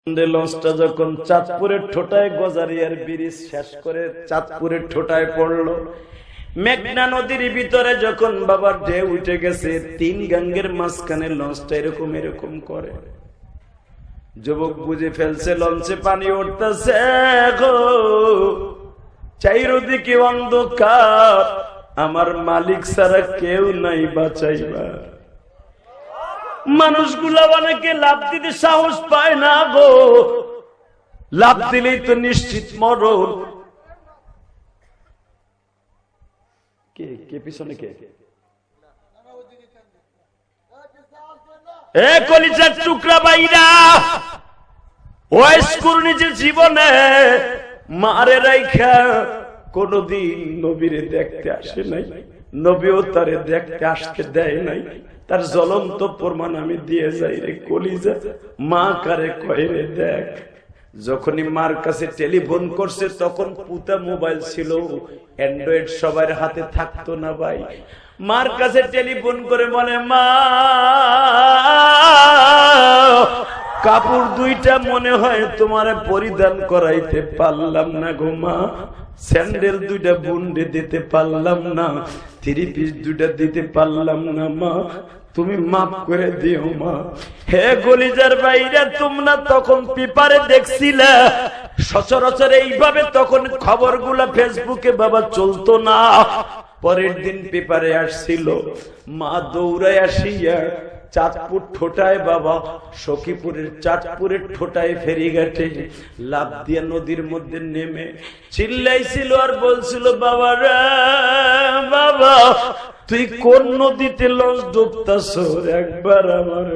লঞ্চটা যখন চাঁদপুরের ঠোঁটায় গজারিয়ার ব্রিজ শেষ করে চাঁদপুরের ঠোঁটায় পড়লো, মেঘনা নদীর ভিতরে যখন বাবার ঢেউ উঠে গেছে, তিন গাঙ্গের মাঝখানে লঞ্চটা এরকম এরকম করে। যুবক বুঝে ফেলছে লঞ্চে পানি উঠতেছে গো, চারিদিকে অন্ধকার, আমার মালিক ছাড়া কেউ নাই বাঁচাইবার। মানুষগুলা অনেকে লাফ দিতে সাহস পায় না গো, লাফ দিলেই তো নিশ্চিত মরণ। কে কে পিছনে কে? এ কলিজার টুকরা বাইরা, ওয়াইস করুন যে জীবনে মারে রাইখা কোনদিন নবীরে দেখতে আসে নাই, নবীও তারে দেখতে আসতে দেয় নাই। তার জ্বলন্ত প্রমাণ আমি দিয়ে যাই রে কলিজা। মা কারে কয় রে দেখ। যখনই মার কাছে টেলিফোন করছে তখন পুতা মোবাইল ছিল, অ্যান্ড্রয়েড সবার হাতে থাকতো না ভাই। মার কাছে টেলিফোন করে বলে, মা কাপড় দুইটা মনে হয় তোমারে পরিধান করাইতে পারলাম না গো মা, স্যান্ডেল দুইটা বুন্ডে দিতে পারলাম না, থ্রি পিস দুইটা দিতে পারলাম না মা, তুমি মাফ করে দিও মা। হে গলিজার বাইরা, তোমরা তখন পেপারে দেখছিলা, সচরাচর এইভাবে তখন খবরগুলা ফেসবুকে বাবা চলতো না। পরের দিন পেপারে আসছিল, মা দৌড়ায় আসিয়া চাঁদপুর ঠোঁটায় বাবা, সখীপুরের চাঁদপুরের ঠোঁটায় ফেরিঘাটে লাফ দিয়া নদীর মধ্যে নেমে চিল্লাইছিল আর বলছিল, বাবা রে বাবা, তুই কোন নদীতে লঞ্চ ডুবতাছ, একবার আমার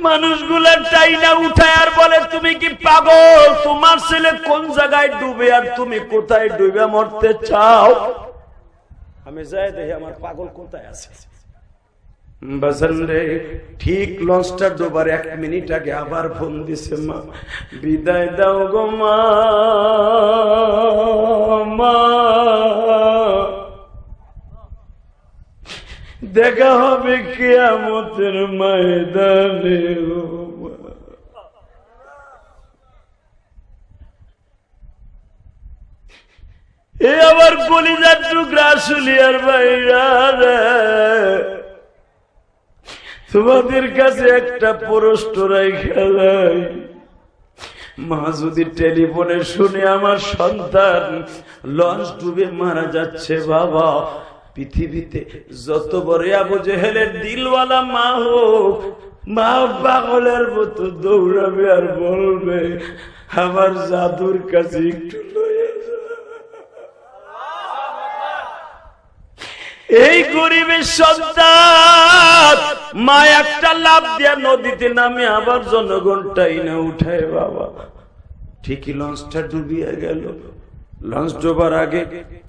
মানুষগুলা টাইনা উঠায় আর বলে, তুমি কি পাগল? তোমার ছেলে কোন জায়গায় ডুবে আর তুমি কোথায় ডুবে মরতে চাও? আমি যাই দেখি আমার পাগল কোথায় আছে। বাজান রে, ঠিক লঞ্চটা ডোবার 1 মিনিট আগে আবার ফোন দিছে, মা বিদায় দাও গো মা, মা দেখা হবে কিয়ামতের ময়দানে। এ আবার কলিজার টুকরা শুলিয়ার বাইরা রে, তোমাদের কাছে একটা প্রশ্ন রাইখা যাই। মা যদি টেলিফোনে শুনে আমার সন্তান লঞ্চ ডুবে মারা যাচ্ছে, বাবা পৃথিবীতে যত বড় আবু জেহেলের দিলওয়ালা মা হোক, মা পাগলের মতো দৌড়াবে আর বলবে, আমার জাদুর কাছে একটু লয়ে যা। এই গরিবের সন্তান মা একটা লাফ দিয়া নদীতে নামে আবার জনগণটাই না উঠায় বাবা। ঠিকই লঞ্চটা ডুবিয়া গেল। লঞ্চ ডোবার আগে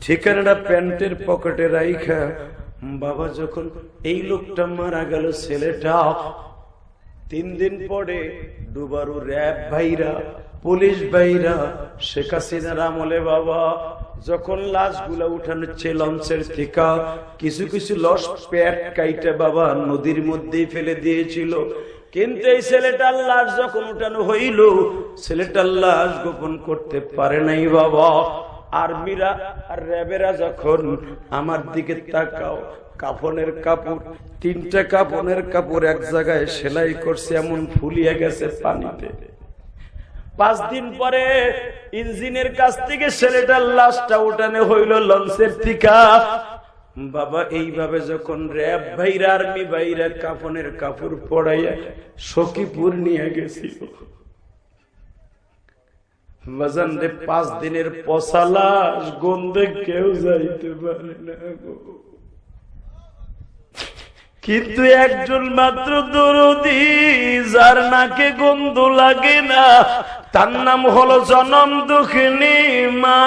ঠিকানাটা প্যান্টের পকেটে রাইখা বাবা যখন এই লোকটা মারা গেল, ছেলেটা 3 দিন পরে ডুবারু র্যাব ভাইরা, পুলিশ ভাইরা, শেখ হাসিনার আমলে বাবা যখন লাশগুলা উঠানোচ্ছে লঞ্চের থেকে, কিছু কিছু লস পেট কাইটা বাবা নদীর মধ্যেই ফেলে দিয়েছিল। কিন্তু এই ছেলেটার লাশ যখন উঠানো হইল, ছেলেটার লাশ গোপন করতে পারে নাই বাবা। আর্মিরা আর র্যাবেরা যখন আমার দিকে তাকাও, কাফনের কাপড় 3টা কাফনের কাপড় এক জায়গায় সেলাই করছে, এমন ফুলিয়ে গেছে পানিতে। 5 দিন পরে ইঞ্জিনের কাছ থেকে ছেলেটার লাশটা উঠানো হইল লঞ্চের থেকে বাবা। এইভাবে যখন র্যাব ভাইরা আর্মি ভাইরা কাফনের কাপড় পড়াইয়া সখীপুর নিয়ে গেছিল, বাজান রে 5 দিনের পচা লাশ গন্ধে কেউ যাইতে পারে না গো। কিন্তু একজন মাত্র দরদি, যার নাকে গন্ধ লাগে না, তার নাম হলো জনম দুঃখিনী মা।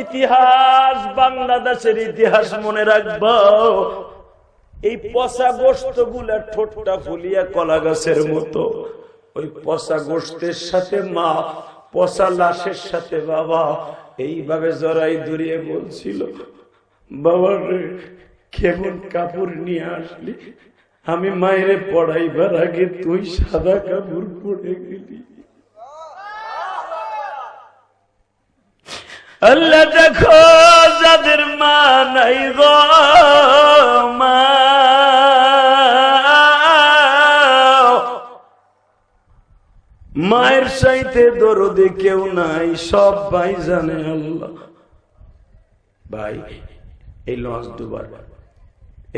ইতিহাস, বাংলাদেশের ইতিহাস মনে রাখবো। এই পচা গোশত গুলা ঠোঁটটা ফুলিয়া কলা গাছের মতো, ওই পচা গোশতের সাথে মা, পচা লাশের সাথে বাবা এইভাবে জড়াই ধরিয়ে বলছিল, বাবার কেমন কাপড় নিয়ে আসলি, আমি মায়ের পড়াইবার আগে তুই সাদা কাপড় পরে গেলি। আল্লাহ দেখো যাদের মা নাই গো, মা মায়ের চাইতে দরদে কেউ নাই, সব ভাই জানে আল্লাহ। ভাই এই লঞ্চ দুবার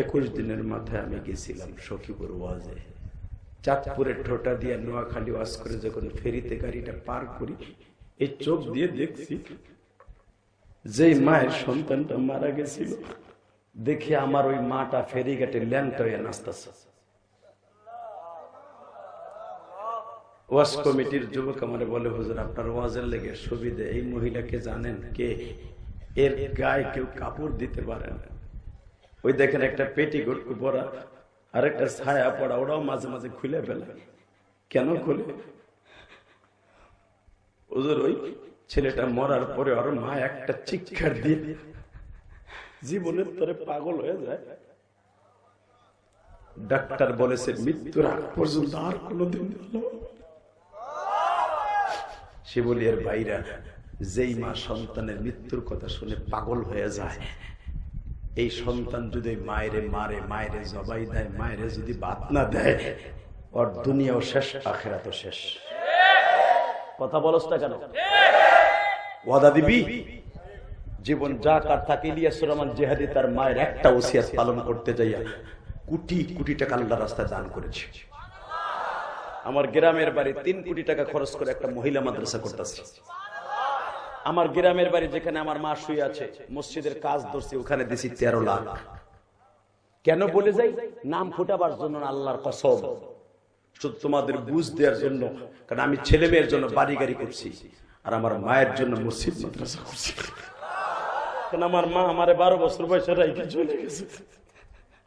21 দিনের মাথায় আমি গেছিলাম সখীপুর ওয়াজে। চাঁদপুরের ঠোঁটা দিয়ে নোয়াখালী ওয়াজ করে যখন ফেরিতে গাড়িটা পার করি, এই চোখ দিয়ে দেখছি যে মায়ের সন্তানটা মারা গেছিল, দেখে আমার ওই মাটা ফেরিঘাটে ল্যাংটা হয়ে নাচতেছে। ওয়াজ কমিটির যুবক আমারে বলে, হুজুর আপনার ওয়াজের লেগে সুবিধে, এই মহিলাকে জানেন কে? এর গায়ে কেউ কাপড় দিতে পারে না। ওই দেখেন একটা পেটিকোট পরা আর একটা ছায়া পড়া, ওরাও মাঝে মাঝে খুলে ফেলে। কেন খুলে? হুজুর ওই ছেলেটা মরার পরে ওর মা একটা চিৎকার দিয়ে জীবনের তরে পাগল হয়ে যায়। ডাক্তার বলেছে মৃত্যুর আগ পর্যন্ত আর কোনোদিন ভালো। সে বলি এর ভাইরা, যেই মা সন্তানের মৃত্যুর কথা শুনে পাগল হয়ে যায়, এই সন্তান যদি মায়েরে মারে, মায়েরে জবাই দেয়, মায়েরে যদি বাত না দেয়, ওর দুনিয়াও শেষ, আখিরাতও শেষ। কথা বলস না কেন? ওয়াদা দিবি? জীবন যা কার থাকে। ইলিয়াস রহমান জিহাদি তার মায়ের একটা ওসিয়াত পালন করতে যাইয়া কোটি কোটি টাকা আল্লাহর রাস্তায় দান করেছে। আমার গ্রামের বাড়ি 3 কোটি টাকা খরচ করে একটা মহিলা মাদ্রাসা করতেছে। আমার গ্রামের বাড়ি যেখানে আমার মা শুয়ে আছে, মসজিদের কাজ ধরছি, ওখানে দিছি 13 লাখ। কেন বলে যাই? নাম ফুটাবার জন্য না, আল্লাহর কসম, শুধু তোমাদের বুঝ দেওয়ার জন্য। কারণ আমি ছেলে মেয়ের জন্য বাড়ি গাড়ি করছি, আর আমার মায়ের জন্য মসজিদ মাদ্রাসা করছি। কারণ আমার মা আমারে 12 বছর বয়সে রাইখে চলে গেছে।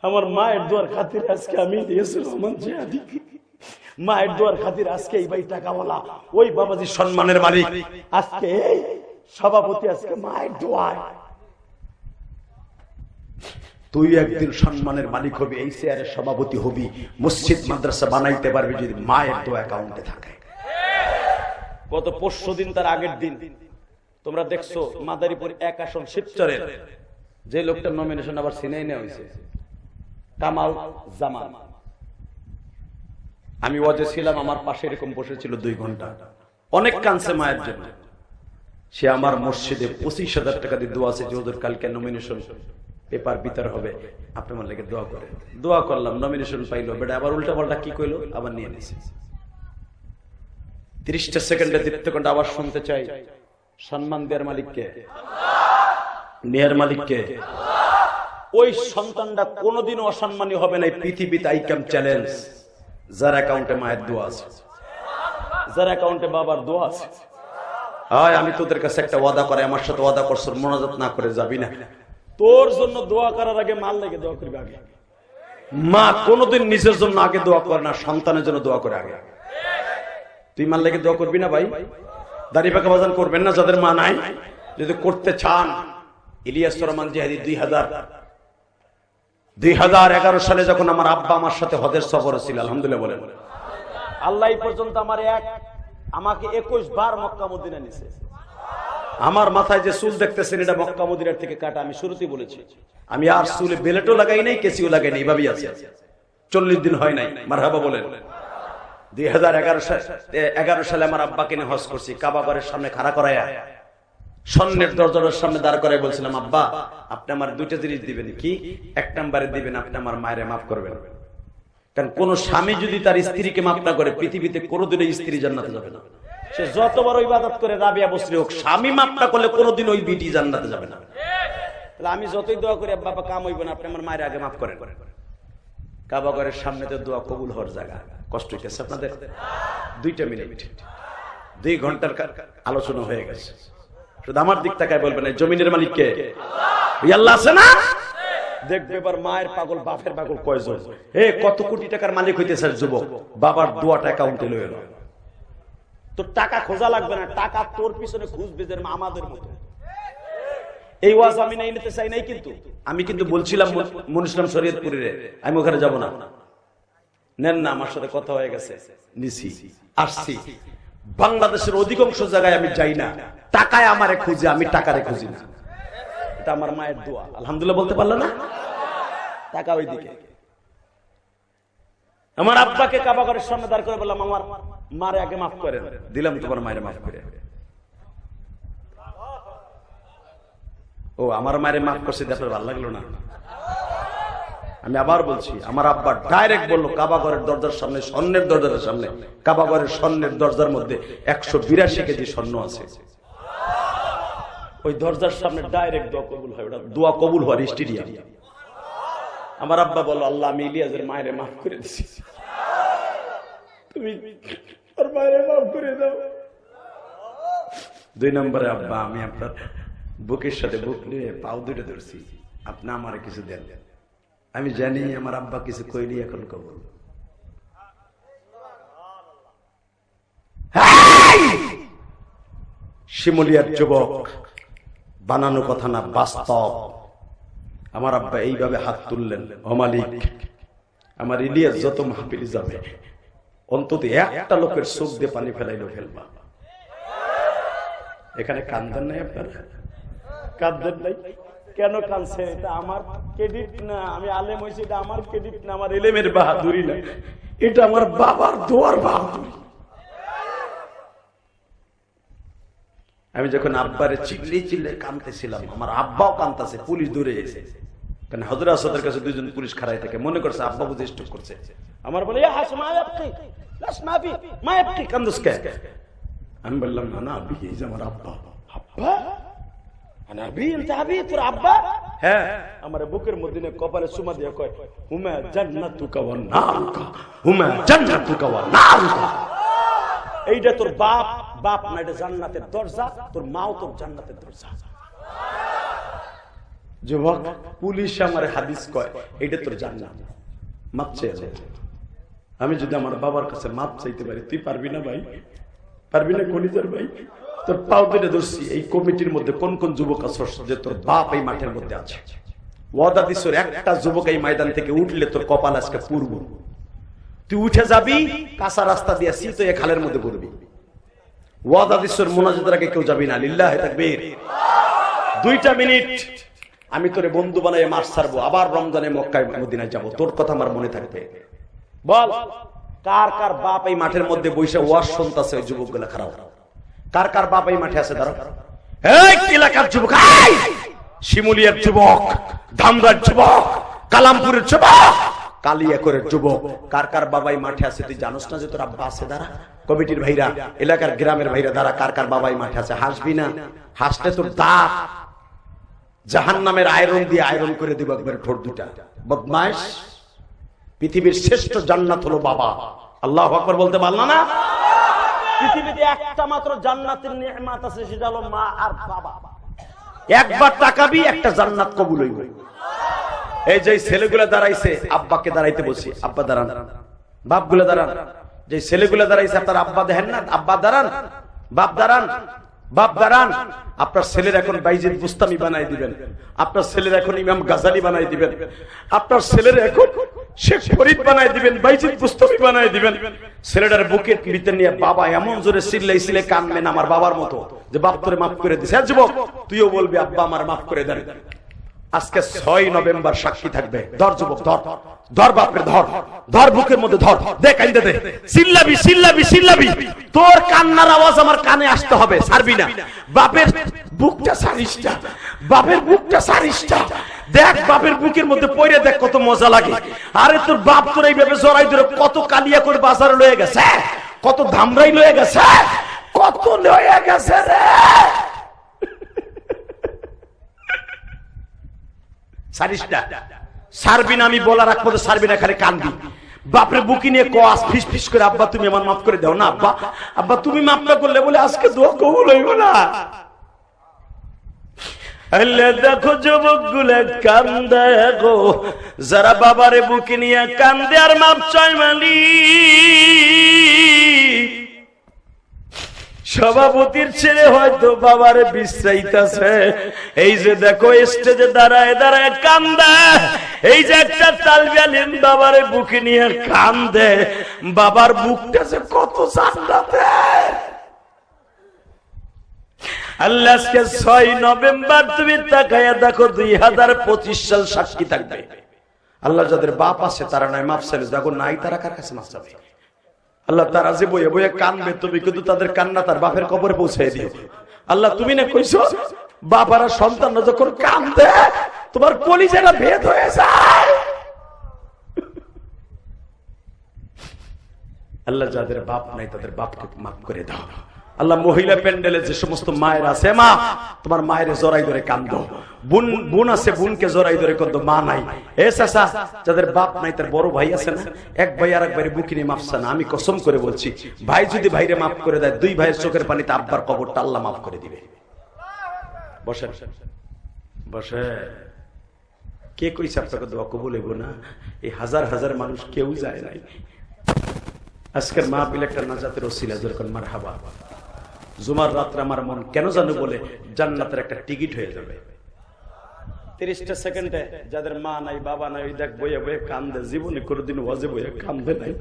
আমার মায়ের দোয়ার খাতির আজকে আমি ইলিয়াস রহমান জিহাদি, মায়ের দোয়ার খাতির আজকে এই ভাই টাকাওয়ালা, ওই বাবাজি সম্মানের মালিক, আজকে এই সভাপতি, আজকে মায়ের দোয়ায়। তুই একদিন সম্মানের মালিক হবি, এই চেয়ারের সভাপতি হবি, মসজিদ মাদ্রাসা বানাইতে পারবি যদি মায়ের দোয়া অ্যাকাউন্টে থাকে। গত পরশু দিন, তার আগের দিন তোমরা দেখছো মাদারীপুর 1 আসন শিবচরের যে লোকটার নমিনেশন আবার ছিনাই নেওয়া হয়েছে, কামাল জামান। আমি ওয়াজে ছিলাম, আমার পাশে এরকম বসেছিল 2 ঘন্টা, অনেক কাঁদছে মায়ের জন্য। সে আমার মসজিদে 25,000 টাকা দিয়ে দোয়া আছে যে ওদের কালকে নমিনেশন পেপার বিতর হবে, আপনি আমার লেগে দোয়া করেন। দোয়া করলাম, নমিনেশন পাইলো, বেটা আবার উল্টা পাল্টা কি কইলো, আবার নিয়ে নিয়েছে। 30টা সেকেন্ডে দীপ্ত কণ্ঠে আবার শুনতে চাই, সম্মান দেওয়ার মালিককে, নেয়ার মালিককে। ওই সন্তানটা কোনোদিন অসম্মানী হবে না পৃথিবীতে। আই ক্যাম চ্যালেঞ্জ, যার অ্যাকাউন্টে মায়ের দোয়া আছে, যার অ্যাকাউন্টে বাবার দোয়া আছে। হয় আমি তোদের কাছে একটা ওয়াদা করে, আমার সাথে ওয়াদা করছ, মোনাজাত না করে যাবি না। তোর জন্য দোয়া করার আগে মাল লেগে দোয়া করবি আগে। মা কোনোদিন নিজের জন্য আগে দোয়া করে না, সন্তানের জন্য দোয়া করে আগে। তুই মাল লেগে দোয়া করবি না ভাই? দাড়ি পাকা বাজান করবেন না যাদের মা নাই। যদি করতে চান, ইলিয়াস রহমান জিহাদি 2011 সালে যখন আমার আব্বা আমার সাথে হজের সফরে ছিল, আলহামদুলিল্লাহ বলেন, আল্লাহ এই পর্যন্ত আমাকে 21 বার মক্কা মদিনা নিছে। আমার মাথায় যে চুল দেখতেছেন, এটা মক্কা মদিনার থেকে কাটা। আমি শুরুতেই বলেছি, আমি আর চুলে বেলেটও লাগাই নাই, কেসিও লাগাই নাই, এইভাবেই আছে। 40 দিন হয় নাই। মারহাবা বলেন। 2011 সালে আমার আব্বাকে নিয়ে হজ করছি, কাবা ঘরের সামনে খাড়া করাইয়া স্বর্ণের দরজার সামনে দাঁড় করাই বলছিলাম, আব্বা আপনি আমার 2টা জিনিস দিবেন। কি? 1 নম্বরে দিবেন আপনি আমার মায়ের মাফ করবেন। কারণ কোন স্বামী যদি তার স্ত্রীকে মাফ না করে, পৃথিবীতে কোনোদিনও স্ত্রী জান্নাতে যাবে না। সে যত বড় ইবাদত করে রাবিয়া বসরি হোক, স্বামী মাফ না করলে কোনোদিন ওই বিটি জান্নাতে যাবে না। তাহলে আমি যতই দোয়া করি, বাবা কাম হইব না, আপনি আমার মায়ের আগে মাফ করেন। কাবা ঘরের সামনে তো দোয়া কবুল হওয়ার জায়গা। কষ্ট হইতেছে আপনাদের? 2টা মিনিট, 2 ঘন্টার আলোচনা হয়ে গেছে। শুধু আমার দিক তাকায় বলবেন, জমিনের মালিক কে? আল্লাহ আছে না? দেখবে এবার মায়ের পাগল বাপের পাগল কয়জন। কত কোটি টাকার মালিক হইতেছে যুবক, বাবার দোয়াটা অ্যাকাউন্টে লয়ে এলো। তোর টাকা খোঁজা লাগবে না, টাকা তোর পিছনে খুঁজবে যে আমাদের মতো। এই ওয়াজ আমি নাই নিতে চাই নাই, কিন্তু আমি কিন্তু বলছিলাম মনুষ্লাম শরীয়তপুরে আমি ওখানে যাব না, নেন না, আমার সাথে কথা হয়ে গেছে, নিছি, আসছি। বাংলাদেশের অধিকাংশ জায়গায় আমি যাই না, টাকায় আমারে খুঁজে, আমি টাকারে খুঁজি না। এটা আমার মায়ের দোয়া, আলহামদুলিল্লাহ বলতে পারলো না? টাকা ওইদিকে। আমার আব্বাকে কাবা ঘরের সামনে দাঁড় করে বললাম, আমার মারে আগে মাফ করে দিলাম, তোমার মায়ের মাফ করে। ও আমার মায়ের মাফ করছে, আপনার ভালো লাগলো না? আমি আবার বলছি, আমার আব্বা ডাইরেক্ট বললো কাবা ঘরের দরজার সামনে, স্বর্ণের দরজার সামনে, কাবা ঘরের স্বর্ণের দরজার মধ্যে 182 কেজি স্বর্ণ আছে। ওই দরজার সামনে ডাইরেক্ট দোয়া কবুল হয়, ওটা দোয়া কবুল হওয়ার স্টেডিয়াম। আমার আব্বা বলল, আল্লাহ আমি ইলিয়াসের মায়ের মাফ করে দিছি, তুমি ওর মায়ের মাফ করে দাও। 2 নম্বরে, আব্বা আমি আপনার বুকের সাথে বুক নিয়ে পাও দুটো ধরছি, আপনি আমার কিছু দেন। আমি জানি আমার আব্বা কিছু কইলি, এখন কবুল। শিমুলিয়ার যুবক, বানানো কথা না, বাস্তব। আমার আব্বা এইভাবে হাত তুললেন, ও মালিক, আমার ইলিয়াস যত মাহফিল যাবে অন্তত একটা লোকের চোখ দিয়ে পানি ফেলাইলো ফেলবা। এখানে কান্দেন নাই আপনারা? কাঁদেন নাই কেন? কাঁদছে, এটা আমার ক্রেডিট না, আমি আলেম হয়েছি, এটা আমার ক্রেডিট না, আমার এলেমের বাহাদুরি না, এটা আমার বাবার দোয়ার বাহাদুরি। আমি যখন আব্বারে চিল্লে কাঁদতেছিলাম, আমার আব্বাও কাঁদতেছে, পুলিশ দূরে এসে, কারণ হযরত আসাদের কাছে 2 জন পুলিশ খাড়াই থাকে, মনে করছে আব্বা বুঝে স্ট্রোক করছে। আমার বলে, আমি বললাম, না না আব্বি, এই যে আমার আব্বা। আব্বা? তোর আব্বা? হ্যাঁ। আমার বুকের মধ্যে কপালে চুমা দিয়ে কয়, হুমা জান্নাতুকা ওয়া নারুকা, হুমা জান্নাতুকা ওয়া নারুকা। এইটা তোর বাপ, বাপ না, এটা জান্নাতের দরজা, তোর মাও তোর জান্নাতের দরজা। যুবক, পুলিশ আমার হাদিস কয় এইটা তোর জান্নাত, মাপ চাইছে। আমি যদি আমার বাবার কাছে মাপ চাইতে পারি, তুই পারবি না ভাই? পারবি না কলিজার ভাই? তোর পাও ধরে ধরছি, এই কমিটির মধ্যে কোন কোন যুবক আছে যে তোর বাপ এই মাঠের মধ্যে আছে? ওয়াদা দিস, একটা যুবক এই ময়দান থেকে উঠলে তোর কপাল আজকে পূর্ব, তুই উঠে যাবি, কাঁচা রাস্তা দিয়ে সিতো এ খালের মধ্যে পড়বি। ওয়াদা দিস, মুনাজাতের আগে কেউ যাবি না। লিল্লাহি তাকবীর। 2টা মিনিট আমি তোরে বন্ধু বানাই মাস ছাড়বো, আবার রমজানে মক্কায় মদিনায় যাবো, তোর কথা আমার মনে থাকবে। বল, কার কার বাপ এই মাঠের মধ্যে বসে ওয়াজ শুনতাছে? ওই যুবকগুলা খারাপ। কার কার বাপ এই মাঠে আছে? দাঁড়াও। এই এলাকার যুবক, শিমুলিয়ার যুবক, ধামরার যুবক, কালামপুরের যুবক, কালিয়াকৈরের যুবক, কার কার বাবাই মাঠে আছে? তুই জানোস না যে তোর আব্বা আছে? দাঁড়া। কমিটির ভাইরা, এলাকার গ্রামের ভাইরা, দাঁড়া। কার কার বাবাই মাঠে আছে? হাসবি না, হাসলে তোর দাঁত জাহান্নামের আয়রন দিয়ে আয়রন করে দিব একবার ঠোঁট দুটা। বদমাইশ। পৃথিবীর শ্রেষ্ঠ জান্নাত হলো বাবা। আল্লাহু আকবার বলতে পারলা না? পৃথিবীতে একটা মাত্র জান্নাতের নিয়ামত আছে, সেটা হলো মা আর বাবা। একবার তাকাবি, একটা জান্নাত কবুল হইবে। এই যে ছেলেগুলা দাঁড়াইছে, আব্বাকে দাঁড়াইতে বসি, আব্বা দাঁড়ান। বাপগুলা দাঁড়ান। যে ছেলেগুলা দাঁড়াইছে, আপনার আব্বা দেখেন না? আব্বা দাঁড়ান, বাপ দাঁড়ান, বাপ দাঁড়ান। আপনার ছেলের এখন বাইজিদ বুস্তামি বানাই দিবেন, আপনার ছেলের এখন ইমাম গাজালি বানাই দিবেন, আপনার ছেলের এখন শেখ ফরিদ বানাই দিবেন, বাইজিদ বুস্তামি বানাই দিবেন। ছেলেটার বুকের ভিতর নিয়ে বাবা এমন জোরে চিল্লাইছিলে কানবেন আমার বাবার মতো, যে বাপ তোরে মাফ করে দিছে। যুবক, তুইও বলবি আব্বা আমার মাফ করে দেন। আজকে 6 নভেম্বর সাক্ষী থাকবে। ধর যুবক, ধর, ধর বাপরে, ধর, ধর, বুকের মধ্যে ধর, দেখ আইন্দে দে, চিল্লাবি চিল্লাবি চিল্লাবি, তোর কান্নার আওয়াজ আমার কানে আসতে হবে, ছাড়বি না। বাপের বুকটা সারিসটা, বাপের বুকটা সারিসটা, দেখ বাপের বুকের মধ্যে পড়ে দেখ কত মজা লাগে। আরে তোর বাপ তোর এইভাবে জড়াই ধরে কত কালিয়া করে বাজারে লয়ে গেছে, কত ধামরাই লয়ে গেছে, কত লয়ে গেছে রে। সারিসটা সারবি না, আমি বলা রাখবো তো সারবি না, খালি কানবি। বাপরে বুকি নিয়ে কস ফিস ফিস করে, আব্বা তুমি আমার মাফ করে দাও না, আব্বা, আব্বা তুমি মাফ না করলে বলে আজকে দোয়া কবুল হইব না। দেখো যুবক গুলো কান্দে গো, যারা বাবারে বুকি নিয়ে কান্দে আর মাপ চাই মালি। সভাপতির ছেলে হয়তো বাবারে বিশ্রাইতেছে, এই যে দেখো স্টেজে দাঁড়ায় দাঁড়ায় কান্দে, এই যে একটা তালবি আলিম বাবারে বুকে নিয়ে কান্দে, বাবার বুকটা যে কত জান্নাতে। আল্লাহ আজকে 6 নভেম্বর তুমি তাকায়া দেখো 2025 সাল সাক্ষী থাকবে। আল্লাহ যাদের বাপ আছে তারা নাই মাফ চাইবে, যাদের নাই তারা কার কাছে মাফ চাবে? আল্লাহ তারা যে বইয়ে বইয়ে কানবে, তুমি কিন্তু তাদের কান্না তার বাপের কবরে পৌঁছে দিও। আল্লাহ তুমি না কইছো বাবারা সন্তান যখন কান্দে তোমার কলিজাটা ভেদ হয়ে যায়। আল্লাহ যাদের বাপ নাই তাদের বাপকে মাফ করে দাও। আল্লাহ মহিলা প্যান্ডেলে যে সমস্ত মায়ের আছে, মা তোমার মায়ের জড়াই ধরে কান্দো, বোন আছে বোনকে জড়াই ধরে কান্দো, মা নাই। এ চাচা যাদের বাপ নাই তার বড় ভাই আছে না, এক ভাই আর এক ভাইয়ের বুকে নিয়ে মাফ চান। আমি কসম করে বলছি, ভাই যদি ভাইরে মাফ করে দেয়, 2 ভাইয়ের চোখের পানিতে আব্বার কবরটা আল্লাহ মাফ করে দিবে। বসে বসে কে কইছে আপনাকে দোয়া কবুল হইব না? এই হাজার হাজার মানুষ কেউ যায় নাই। আজকের মাহফিল একটা নাজাতের ওসিলা, যেরকম মারহাবা। জুমার রাত্রে আমার মন কেন জানো বলে জান্নাতের একটা টিকিট হয়ে যাবে। 30টা সেকেন্ডে যাদের মা নাই বাবা নাই, ওই দেখ বইয়ে বইয়ে কান্দে, জীবনে কোনোদিন ওয়াজে বইয়ে কান্দে নাই,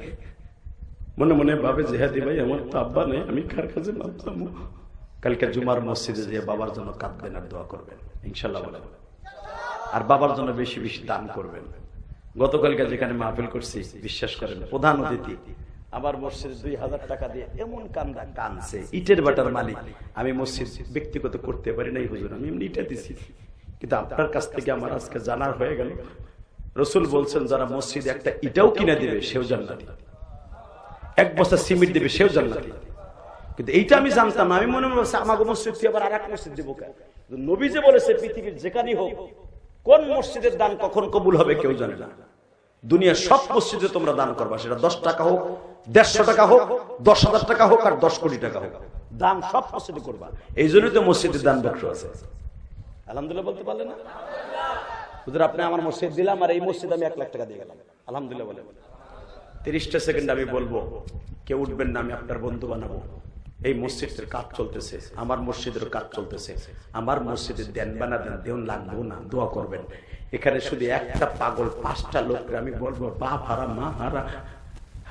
মনে মনে ভাবে জেহাদি ভাই আমার তো আব্বা নেই, আমি কার কাছে নাম চাবো? কালকে জুমার মসজিদে যে বাবার জন্য কাঁদবেন আর দোয়া করবেন ইনশাল্লাহ বলেন, আর বাবার জন্য বেশি বেশি দান করবেন। গতকালকে যেখানে মাহফিল করছি, বিশ্বাস করেন প্রধান অতিথি আবার মসজিদ 2000 টাকা দিয়ে এমন কান্দা কানছে, ইটের বাটার মালিক। আমি মসজিদ ব্যক্তিগত করতে পারি নাই হুজুর, আমি এমনি ইটা দিছি, কিন্তু আপনার কাছ থেকে আমার আজকে জানার হয়ে গেল, রসুল বলছেন যারা মসজিদে একটা ইটাও কিনে দিবে সেও জান্নাতি, 1 বস্তা সিমেন্ট দিবে সেও জান্নাতি। কিন্তু এইটা আমি জানতাম না, আমি মনে মনে আমাকে মসজিদ থেকে আবার আরেক মসজিদ দিব কেন? নবী যে বলেছে পৃথিবীর যেখানেই হোক কোন মসজিদের দান কখন কবুল হবে কেউ জানে না। দুনিয়ার সব মসজিদে তোমরা দান করবা, সেটা 10 টাকা হোক, 150 টাকা হোক, 10,000 টাকা হোক, আর 10 কোটি টাকা হোক, দান সব মসজিদে করবা। এই জন্যই তো মসজিদের দান বাক্স আছে। আলহামদুলিল্লাহ বলতে পারলে না? হুজুর আপনি আমার মসজিদ দিলাম আর এই মসজিদ আমি 1 লাখ টাকা দিয়ে গেলাম, আলহামদুলিল্লাহ বলে। 30টা সেকেন্ড আমি বলবো, কেউ উঠবেন না, আমি আপনার বন্ধু বানাবো। এই মসজিদের কাজ চলতেছে, আমার মসজিদের কাজ চলতেছে, আমার মসজিদের দেন বানা দেন, দেন লাগবো না, দোয়া করবেন। এখানে শুধু একটা পাগল 5টা লোক, আমি বলবো বাপ হারা মা হারা,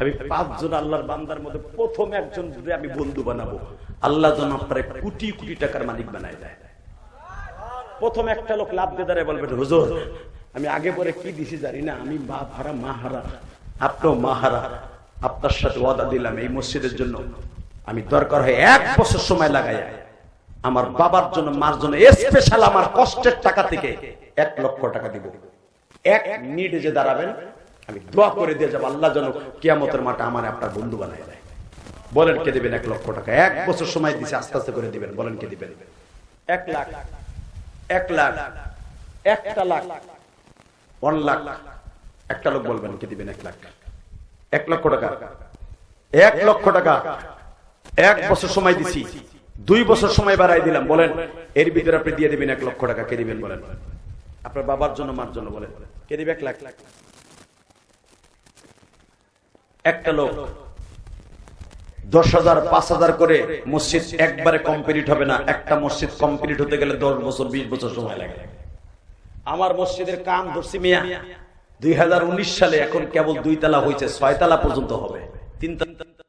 আমি 5 জন আল্লাহর বান্দার মধ্যে প্রথম একজন যদি আমি বন্ধু বানাবো, আল্লাহ যেন আপনার কোটি কোটি টাকার মালিক বানায় দেয়। প্রথম একটা লোক লাভ দিয়ে দাঁড়ায় বলবেন হুজুর আমি আগে পরে কি দিছি জানি না, আমি বাপ হারা মা হারা, আপনিও মা হারা, আপনার সাথে ওয়াদা দিলাম এই মসজিদের জন্য আমি দরকার হয় 1 বছর সময় লাগাই আমার বাবার জন্য মার জন্য স্পেশাল আমার কষ্টের টাকা থেকে 1 লক্ষ টাকা দিব। 1 মিনিটে যে দাঁড়াবেন আমি দোয়া করে দিয়ে যাবো, আল্লাহ যেন কিয়ামতের মাঠে আমার আপনার বন্ধু বানায় দেয়। বলেন কে দিবেন 1 লক্ষ টাকা? 1 বছর সময় দিছে, আস্তে আস্তে করে দিবেন। বলেন কে দিবেন? 1 লাখ, 1 লাখ, 1টা লাখ, 1 লাখ। একটা লোক বলবেন কে দিবেন 1 লাখ, 1 লক্ষ টাকা, 1 লক্ষ টাকা। 1 বছর সময় দিছি, 2 বছর সময় বাড়াই দিলাম। বলেন এর ভিতরে আপনি দিয়ে দিবেন 1 লক্ষ টাকা। কে দিবেন বলেন? আপনার বাবার জন্য মার জন্য। বলেন কে দিবে 1 লাখ? একটা লোক 10,000 5,000 করে মসজিদ একবারে কমপ্লিট হবে না, একটা মসজিদ কমপ্লিট হতে গেলে 10 বছর 20 বছর সময় লাগে। আমার মসজিদের কাম ধরছি মিয়া 2019 সালে, এখন কেবল 2 তলা হয়েছে, 6 তলা পর্যন্ত হবে, 3 তলা